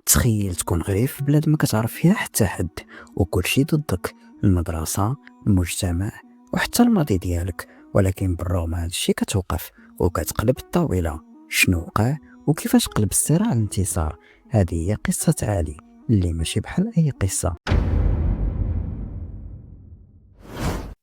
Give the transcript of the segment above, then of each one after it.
تخيل تكون غريب في بلاد ما كتعرف فيها حتى حد، وكل شي ضدك، المدرسة، المجتمع، وحتى الماضي ديالك. ولكن بالرغم هذا الشي كتوقف وكتقلب الطاولة. شنو وقع وكيفاش قلب الصراع الانتصار؟ هذه هي قصة علي اللي ماشي بحال اي قصة.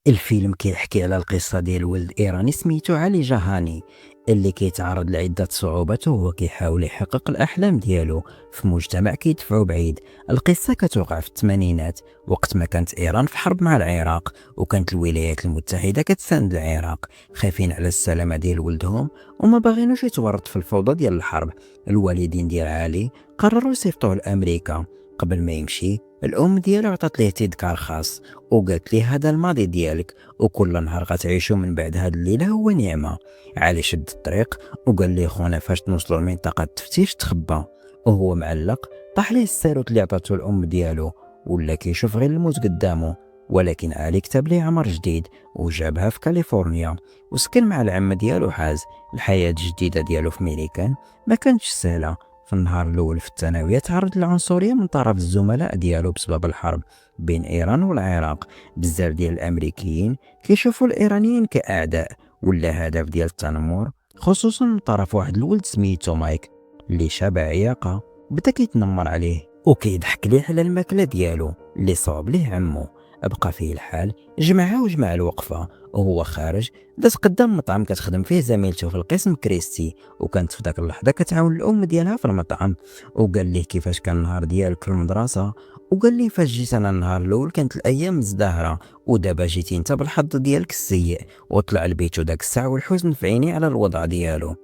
الفيلم كيحكي على القصة ديال ولد إيراني سميتو علي جهاني، اللي كيتعرض لعدة صعوبات وهو كيحاول يحقق الأحلام ديالو في مجتمع كيدفعو بعيد. القصة كتوقع في الثمانينات، وقت ما كانت إيران في حرب مع العراق، وكانت الولايات المتحدة كتساند العراق، خايفين على السلامة ديال ولدهم وما باغينوش يتورط في الفوضى ديال الحرب. الوالدين ديال علي قرروا يصيفطوه لأمريكا. قبل ما يمشي الأم ديالو عطات ليه تذكار خاص وقالت ليه هذا الماضي ديالك، وكل نهار غتعيشو من بعد هاد الليله هو نعمه. علي شد الطريق وقال ليه خونا فاش نوصلوا لمنطقه التفتيش تخبى، وهو معلق طاح ليه الساروت اللي عطاتو الام ديالو، ولا كيشوف غير الموت قدامه. ولكن علي كتب ليه عمر جديد وجابها في كاليفورنيا، وسكن مع العم ديالو حاز. الحياه الجديده ديالو في ميريكان ما كانتش سهله. في النهار الاول في الثانويه تعرض للعنصريه من طرف الزملاء ديالو بسبب الحرب بين ايران والعراق. بزاف ديال الامريكيين كيشوفوا الايرانيين كاعداء ولا هدف ديال التنمر، خصوصا من طرف واحد الولد سميتو مايك اللي شابه عياقه. بدا كيتنمر عليه وكيضحك ليه على الماكله ديالو اللي صوب ليه عمو. بقى فيه الحال، جمعها وجمع الوقفه وهو خارج. داز قدام مطعم كتخدم فيه زميلته في القسم كريستي، وكانت في داك اللحظه كتعاون الام ديالها في المطعم. وقال ليه كيفاش كان النهار ديالك في المدرسه، وقال لي فاش جيت انا النهار الاول كانت الايام مزدهره، ودابا جيتي انت بالحظ ديالك السيء. وطلع لبيتو داك الساعه والحزن في عيني على الوضع ديالو.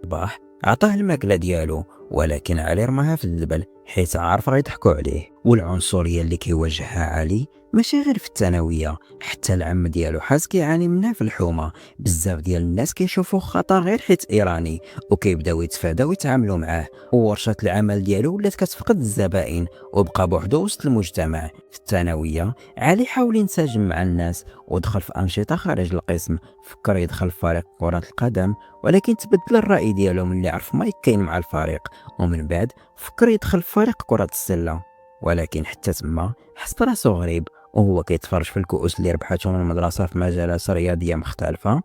صباح عطاه الماكله ديالو، ولكن علي رماها في الزبل حيت عارف غيضحكوا عليه. والعنصريه اللي كيواجهها علي ماشي غير في الثانويه، حتى العم ديالو حاس كيعاني منها في الحومه. بزاف ديال الناس كيشوفوه خطر غير حيت ايراني، وكيبداو يتفاداو يتعاملوا معاه. وورشه العمل ديالو ولات كتفقد الزبائن، وبقى بوحدو وسط المجتمع. في الثانويه علي حاول ينسجم مع الناس ودخل في انشطه خارج القسم. فكر يدخل في فريق كره القدم، ولكن تبدل الرأي ديالو ملي عرف مايك كاين مع الفريق. ومن بعد فكر يدخل في فريق كرة السلة، ولكن حتى تما حس راسو غريب وهو كيتفرج في الكؤوس اللي ربحتهم المدرسة في مجالات رياضية مختلفة.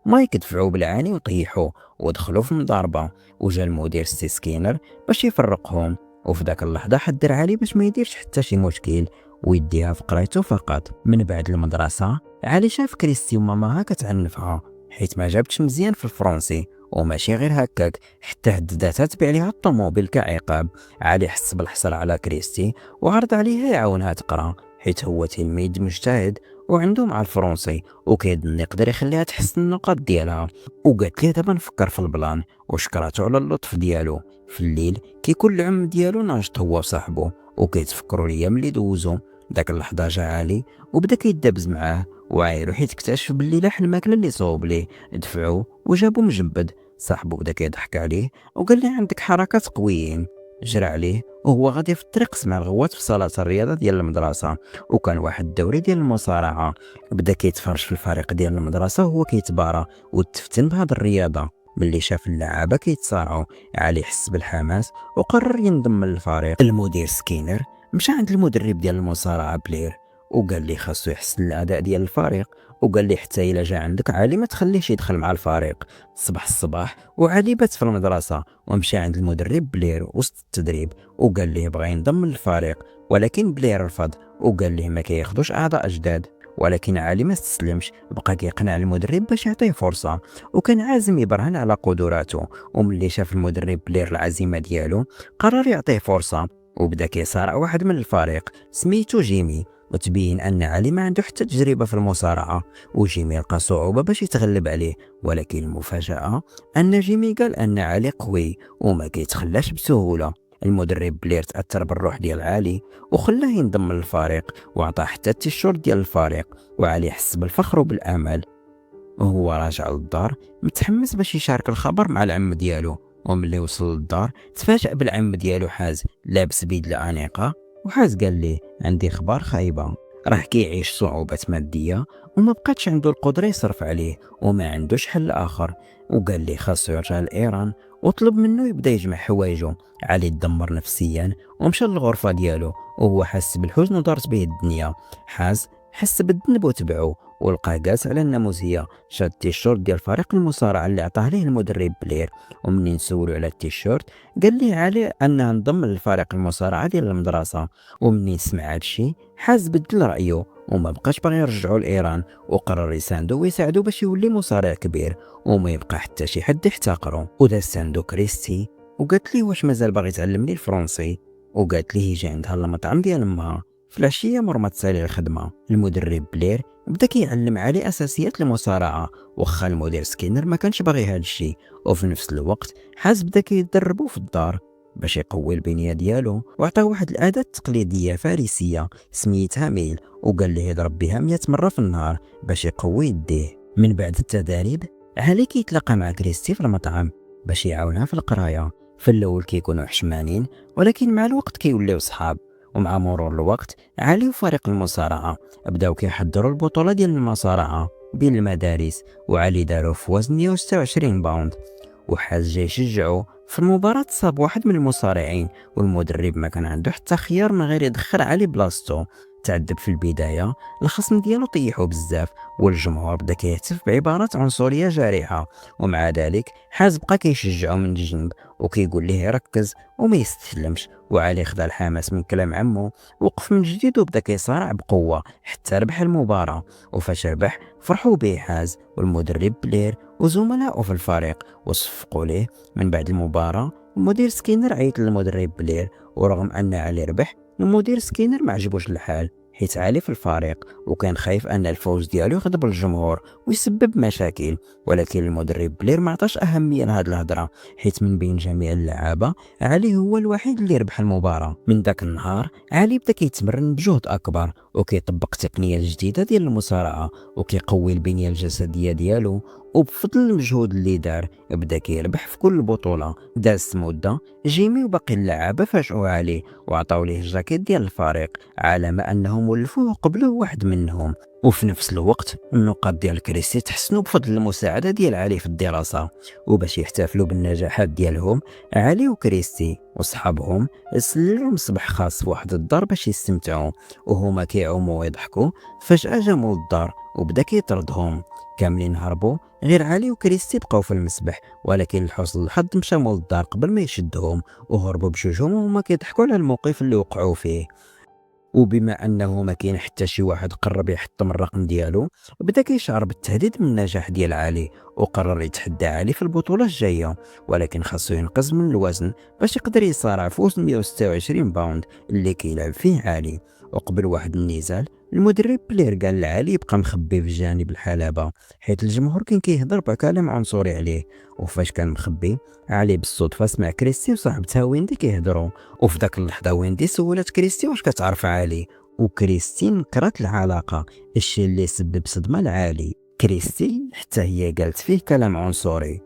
مايك دفعوه بالعاني وطيحوه ودخلوا في مضاربة، وجا المدير سي سكينر باش يفرقهم. وفي داك اللحظة حذر علي باش ما يديرش حتى شي مشكل ويديها في قرايته فقط. من بعد المدرسة علي شاف كريستي وماماها كتعنفها حيت ما جابتش مزيان في الفرنسي. وماشي غير هكاك، حتى هدداتها تبيع ليها الطوموبيل كعقاب. علي حس بالحصر على كريستي وعرض عليها يعاونها تقرا حيت هو تلميذ مجتهد وعنده مع الفرنسي، وكيظن يقدر يخليها تحسن النقاط ديالها. وقالت ليه دابا نفكر في البلان، وشكراتو على اللطف ديالو. في الليل كيكون العم ديالو ناشط هو وصاحبه وكيتفكروا ليا ملي دوزو. داك اللحظه جا علي وبدا كيدابز معاه وعايرو حيت اكتشف باللي لاح الماكله اللي صوب ليه. دفعوه وجابو مجبد. صاحبو بدا كيضحك عليه وقال لي عندك حركات قويين. جرى عليه وهو غادي في الطريق سمع الغوات في صاله الرياضه ديال المدرسه، وكان واحد الدوري ديال المصارعه. بدا كيتفرج في الفريق ديال المدرسه وهو كيتبارى وتفتن بهاد الرياضه. ملي شاف اللعابه كيتصارعوا علي حس بالحماس وقرر ينضم للفريق. المدير سكينر مشى عند المدرب ديال المصارعه بلير وقال لي خاصو يحسن الاداء ديال الفريق، وقال لي حتى الا جا عندك علي ما تخليش يدخل مع الفريق. صبح الصباح وعلي بات في المدرسه ومشى عند المدرب بلير وسط التدريب وقال ليه بغى ينضم للفريق، ولكن بلير رفض وقال ليه ما كياخذوش اعضاء جداد. ولكن علي ما استسلمش، بقى كيقنع المدرب باش يعطيه فرصه وكان عازم يبرهن على قدراته. وملي شاف المدرب بلير العزيمه ديالو قرر يعطيه فرصه، وبدا كيصارع واحد من الفريق سميتو جيمي، وتبين ان علي ما عنده حتى تجربه في المصارعه. وجيمي لقى صعوبه باش يتغلب عليه، ولكن المفاجاه ان جيمي قال ان علي قوي وما كيتخلاش بسهوله. المدرب بلير تاثر بالروح ديال علي وخلاه ينضم للفريق وعطاه حتى التيشيرت ديال الفريق. وعلي حس بالفخر وبالامل وهو راجع للدار متحمس باش يشارك الخبر مع العم ديالو. وملي وصل للدار تفاجأ بالعم ديالو حاز لابس بدلة انيقه، وحاز قال ليه عندي خبر خايبه. راه كيعيش صعوبات ماديه وما بقاتش عنده القدره يصرف عليه وما عندوش حل اخر، وقال لي خاصو يرجع لايران وطلب منه يبدا يجمع حوايجه. علي تدمر نفسيا ومشى للغرفه ديالو وهو حس بالحزن ودارت به الدنيا. حس بالذنب وتبعه ولقاه جالس على الناموسيه شاد التيشيرت ديال فريق المصارعه اللي عطاه ليه المدرب بلير. ومنين سولو على التيشيرت قال ليه علي انه انضم لفريق المصارعه ديال المدرسه. ومنين سمع هادشي حاز بدل رايه وما بقاش باغي يرجعوا لايران، وقرر يساندو ويساعدو باش يولي مصارع كبير وما يبقى حتى شي حد يحتقره. ودا ساندو كريستي وقالت ليه واش مازال باغي تعلمني الفرنسي، وقالت ليه يجي عندها المطعم ديال امها في العشيه مور ما تسالي الخدمه. المدرب بلير بدا كيعلم عليه اساسيات المصارعه واخا المدير سكينر ما كانش باغي هذا الشيء، وفي نفس الوقت حاز بدا كيدربو في الدار باش يقوي البنيه ديالو، وعطاه واحد الاداه تقليديه فارسيه سميتها ميل وقال ليه يضرب بها 100 مره في النهار باش يقوي يديه. من بعد التدريب علي كيتلاقى مع كريستي في المطعم باش يعاونها في القرايه. في الاول كيكونوا حشمانين ولكن مع الوقت كيوليو صحاب. ومع مرور الوقت علي وفريق المصارعه بداو كيحضروا البطوله ديال المصارعه بين المدارس، وعلي دارو في وزن 126 باوند. وحاز جاي يشجعو في المباراة صاب واحد من المصارعين والمدرب ما كان عنده حتى خيار من غير يدخل علي بلاصتو. تعذب في البداية، الخصم ديالو طيحو بزاف والجمهور بدا كيهتف بعبارات عنصرية جارحة، ومع ذلك حاز بقى كيشجعو من الجنب وكيقول ليه يركز وما يستسلمش. وعلي خدا الحماس من كلام عمو وقف من جديد وبدا كيصارع بقوة حتى ربح المباراة. وفاش ربح فرحوا به حاز والمدرب بلير وزملائه في الفريق وصفقوا ليه. من بعد المباراة المدير سكينر عيط للمدرب بلير، ورغم أن علي ربح المدير سكينر ما عجبوش الحال حيت علي في الفريق وكان خايف أن الفوز ديالو يغضب الجمهور ويسبب مشاكل. ولكن المدرب بلير ما عطاش أهمية لهاد الهضرة حيت من بين جميع اللعابة علي هو الوحيد اللي ربح المباراة. من داك النهار علي بدا كيتمرن بجهد أكبر وكيطبق تقنيات جديدة ديال المصارعة وكيقوي البنية الجسدية ديالو، وبفضل المجهود اللي دار بدا كيربح في كل بطولة. دازت مدة جيمي وباقي اللعابة فاجئوا عليه وعطاو ليه الجاكيت ديال الفريق على انهم ولفوه وقبلوه واحد منهم. وفي نفس الوقت النقاط ديال كريستي تحسنوا بفضل المساعدة ديال علي في الدراسة. وباش يحتفلوا بالنجاحات ديالهم علي وكريستي وصحابهم سللوا مصباح خاص في واحد الدار باش يستمتعوا، وهما كيعوموا ويضحكوا فجأة جا مول الدار وبدا كيطردهم. كاملين هربوا غير علي وكريستي بقاو في المسبح، ولكن لحسن الحظ مشى مول الدار قبل ما يشدهم وهربوا بجوجهم وهما كيضحكوا على الموقف اللي وقعوا فيه. وبما انه ما كاين حتى شي واحد قرب يحطم الرقم ديالو بدا كيشعر بالتهديد من النجاح ديال علي وقرر يتحدى علي في البطوله الجايه، ولكن خاصو ينقص من الوزن باش يقدر يصارع في وزن 126 باوند اللي كيلعب فيه علي. وقبل واحد النزال المدرب بلير قال لعلي يبقى مخبي في جانب الحلبة حيت الجمهور كان كيهضر بكلام عنصري عليه. وفاش كان مخبي علي بالصدفة سمع كريستي وصاحبتها ويندي كيهضروا، وفي داك اللحظة ويندي سولت كريستي واش كتعرف علي، وكريستي نكرت العلاقة الشيء اللي سبب صدمة لعلي. كريستي حتى هي قالت فيه كلام عنصري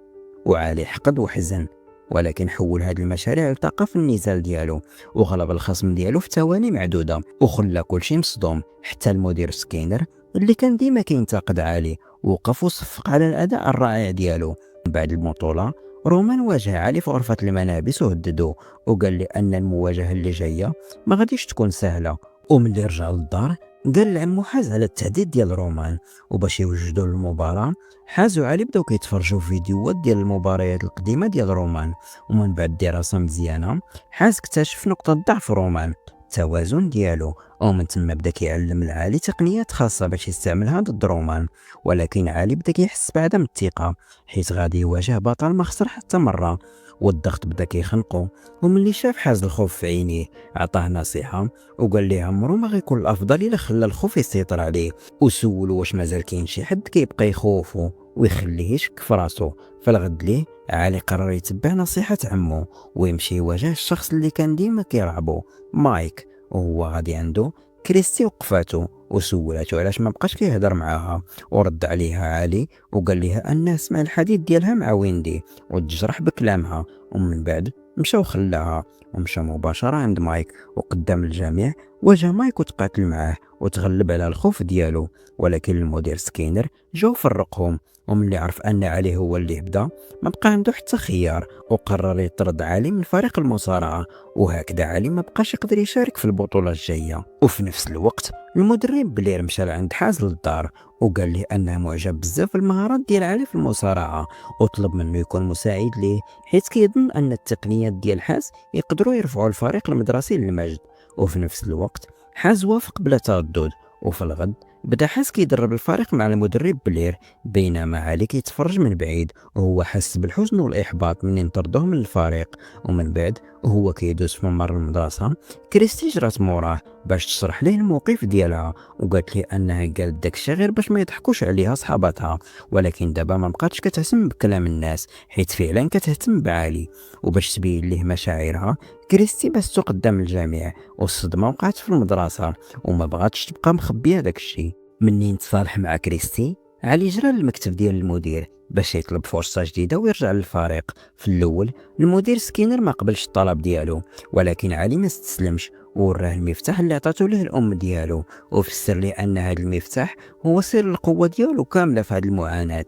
وعلي حقد وحزن، ولكن حول هاد المشاريع التقى في النزال ديالو وغلب الخصم ديالو في ثواني معدودة وخلى كلشي مصدوم. حتى المدير سكينر اللي كان ديما كينتقد علي وقف وصفق على الأداء الرائع ديالو. بعد البطولة رومان واجه علي في غرفة الملابس وهددو وقال لي أن المواجهة اللي جاية ما غاديش تكون سهلة. وملي رجع للدار قال لعمو حاز على التهديد ديال رومان، وباش يوجدوا المباراة حازوا علي بداو كيتفرجوا فيديوهات ديال المباريات القديمة ديال رومان. ومن بعد دراسة مزيانة حاز اكتشف نقطة ضعف رومان التوازن ديالو، ومن تما بدا كيعلم العالي تقنيات خاصة باش يستعملها ضد رومان. ولكن علي بدا كيحس بعدم الثقة حيت غادي يواجه بطل ما خسر حتى مرة، والضغط بدا كيخنقو. وملي شاف حاز الخوف في عينيه عطاه نصيحة وقال ليه عمرو ما غيكون الافضل الا خلى الخوف يسيطر عليه، وسولو واش مازال كاين شي حد كيبقى يخوفو ويخليه يشك في راسو. فالغد ليه علي قرر يتبع نصيحة عمو ويمشي يواجه الشخص اللي كان ديما كيرعبو مايك، وهو غادي عنده كريستي وقفاتو وسولاتو علاش ما بقاش كيهضر معاها، ورد عليها علي وقال لها انه سمع الحديث ديالها مع ويندي وتجرح بكلامها. ومن بعد مشاو خلاها ومشى مباشرة عند مايك وقدام الجميع. واجه مايك وتقاتل معاه وتغلب على الخوف ديالو، ولكن المدير سكينر جاو فرقهم، ومن اللي عرف ان علي هو اللي بدا ما بقى عنده حتى خيار، وقرر يطرد علي من فريق المصارعة. وهكذا علي ما بقاش يقدر يشارك في البطولة الجاية. وفي نفس الوقت المدرب بلير مشى لعند حاز للدار وقال لي انه معجب بزاف بالمهارات ديال علي في المصارعة، وطلب منه يكون مساعد ليه، حيث كيظن ان التقنيات ديال حاز يقدروا يرفعوا الفريق المدرسي للمجد. وفي نفس الوقت حاز وافق بلا تردد، وفي الغد بدا حاز كيدرب الفريق مع المدرب بلير، بينما علي كيتفرج من بعيد وهو حس بالحزن والاحباط منين طردوه من الفريق. ومن بعد وهو كيدوز في ممر المدرسه، كريستي جرات موراه باش تشرح ليه الموقف ديالها، وقالت ليه انها قالت داكشي غير باش ما يضحكوش عليها صحاباتها، ولكن دابا ما بقاتش كتهتم بكلام الناس حيت فعلا كتهتم بعلي. وباش تبين ليه مشاعرها، كريستي بس قدام الجميع، والصدمه وقعت في المدرسه وما بغاتش تبقى مخبيه داكشي. منين تصالح مع كريستي، علي جرى للمكتب ديال المدير باش يطلب فرصه جديده ويرجع للفريق. في الاول المدير سكينر ما قبلش الطلب ديالو، ولكن علي ما استسلمش وراه المفتاح اللي عطاتو له الام ديالو، وفسر ليه ان هذا المفتاح هو سر القوه ديالو كامله في هذه المعاناه.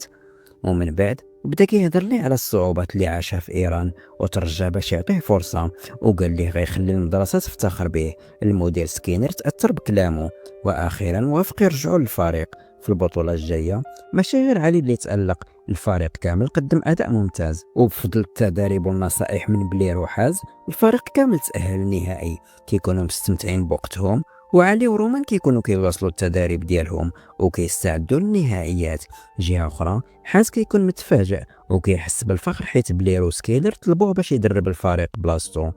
ومن بعد بدا كيهضر ليه على الصعوبات اللي عاشها في ايران، وترجع باش يعطيه فرصه، وقال ليه غيخلي المدرسه تفتخر به. المدير سكينر تاثر بكلامه، واخيرا وافق يرجعوا للفريق في البطوله الجايه. ماشي غير علي اللي تالق، الفريق كامل قدم اداء ممتاز، وبفضل التداريب والنصائح من بلير وحاز الفريق كامل تاهل للنهائي، كيكونوا مستمتعين بوقتهم. وعلي ورومان كيكونوا كيواصلوا التداريب ديالهم وكيستعدوا للنهائيات. جهه اخرى حاز كيكون متفاجئ وكيحس بالفخر حيت بلير وسكيلر طلبوه باش يدرب الفريق بلاصتو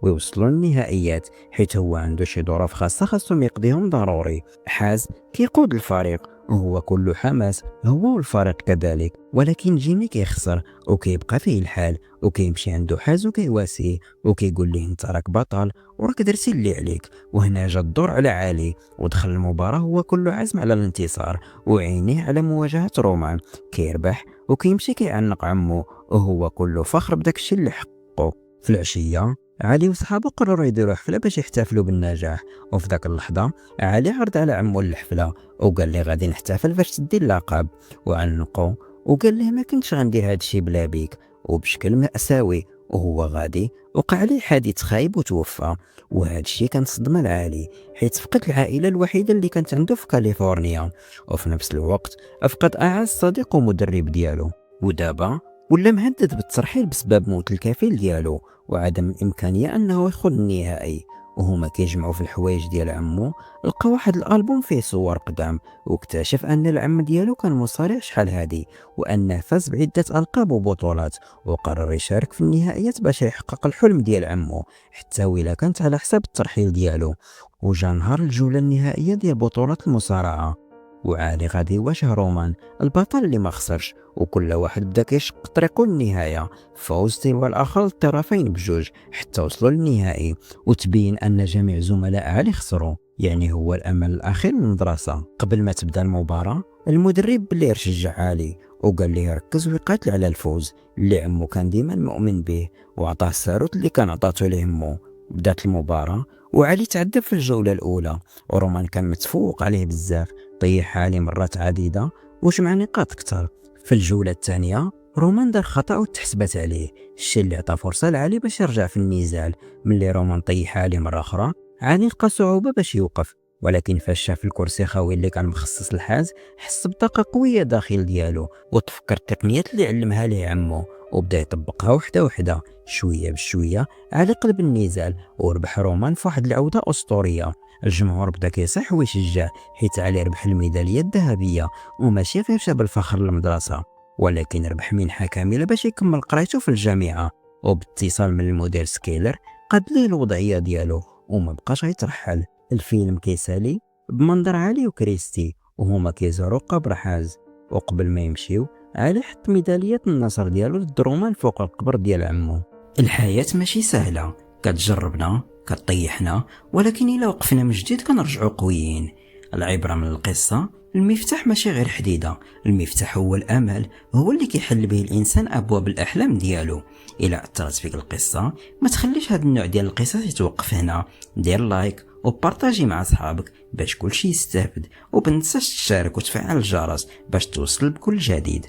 ويوصلوا للنهائيات، حيت هو عنده شي ظروف خاصه خاصهم يقضيهم ضروري. حاز كيقود الفريق وهو كله حماس، هو والفريق كذلك، ولكن جيمي كيخسر وكيبقى فيه الحال، وكيمشي عنده حاز وكيواسيه وكيقول ليه انت راك بطل وراك درتي اللي عليك. وهنا جا الدور على علي ودخل المباراة هو كله عزم على الانتصار وعينيه على مواجهة رومان. كيربح وكيمشي كيعنق عمو وهو كله فخر بداك الشيء اللي حقه. في العشية علي وصحابه قرروا يديروا حفلة باش يحتفلوا بالنجاح، وفي ذاك اللحظة علي عرض على عمو الحفلة وقال لي غادي نحتفل باش تدي اللقب، وعنقو وقال ليه ما كنتش غندير هاد الشيء بلا بيك، وبشكل مأساوي وهو غادي وقع عليه حادث خايب وتوفى. وهذا الشيء كان صدمه لعلي حيت فقد العائله الوحيده اللي كانت عنده في كاليفورنيا، وفي نفس الوقت افقد اعز صديق ومدرب ديالو. ودابا ولا مهدد بالترحيل بسبب موت الكفيل ديالو وعدم الامكانيه انه يخوض النهائي. وهما كيجمعوا في الحوايج ديال عمو لقى واحد الالبوم فيه صور قدام، واكتشف ان العم ديالو كان مصارع شحال هادي وانه فاز بعده القاب وبطولات، وقرر يشارك في النهائيات باش يحقق الحلم ديال عمو حتى ولا كانت على حساب الترحيل ديالو. وجا نهار الجوله النهائيه ديال بطوله المصارعه، وعالي غادي يواجه رومان البطل اللي ما خسرش، وكل واحد بدا كيشق طريقه للنهايه. فوز تلو الاخر الطرفين بجوج حتى وصلوا للنهائي، وتبين ان جميع زملاء علي خسروا، يعني هو الامل الاخير للمدرسه. قبل ما تبدا المباراه المدرب بلير شجع علي وقال ليه يركز ويقاتل على الفوز اللي عمو كان ديما مؤمن به، وعطاه الساروت اللي كان عطاته ليه مو. بدات المباراه وعلي تعذب في الجوله الاولى، ورومان كان متفوق عليه بزاف، طيح علي مرات عديده وجمع نقاط كتر. في الجوله الثانيه رومان دار خطا وتحسبت عليه، الشيء اللي عطى فرصه لعلي باش يرجع في النزال. ملي رومان طيح علي مره اخرى علي لقى صعوبه باش يوقف، ولكن فاش شاف الكرسي خاوي اللي كان مخصص للحاز حس بطاقه قويه داخل ديالو، وتفكر التقنيات اللي علمها ليه عمو وبدا يطبقها وحده وحده شويه بشويه على قلب النزال، وربح رومان في واحد العوده اسطوريه. الجمهور بدا كيصيح ويشجع حيت علي ربح الميداليه الذهبيه، وماشي غير جاب الفخر للمدرسه ولكن ربح منحه كامله باش يكمل قرايته في الجامعه. وباتصال من المدير سكيلر قاد ليه الوضعيه ديالو وما بقاش يترحل. الفيلم كيسالي بمنظر علي وكريستي وهما كيزوروا قبر حاز، وقبل ما يمشيو علي حط ميداليه النصر ديالو للدرومان فوق القبر ديال عمو. الحياه ماشي سهله، كتجربنا كطيحنا، ولكن الا وقفنا من جديد كنرجعوا قويين. العبره من القصه المفتاح ماشي غير حديدة، المفتاح هو الأمل، هو اللي كيحل به الإنسان أبواب الأحلام ديالو. إلا أثرت فيك القصة ما تخليش هذا النوع ديال القصص يتوقف هنا، دير لايك وبارطاجي مع صحابك باش كلشي يستافد، وبنتساش تشارك وتفعل الجرس باش توصل بكل جديد.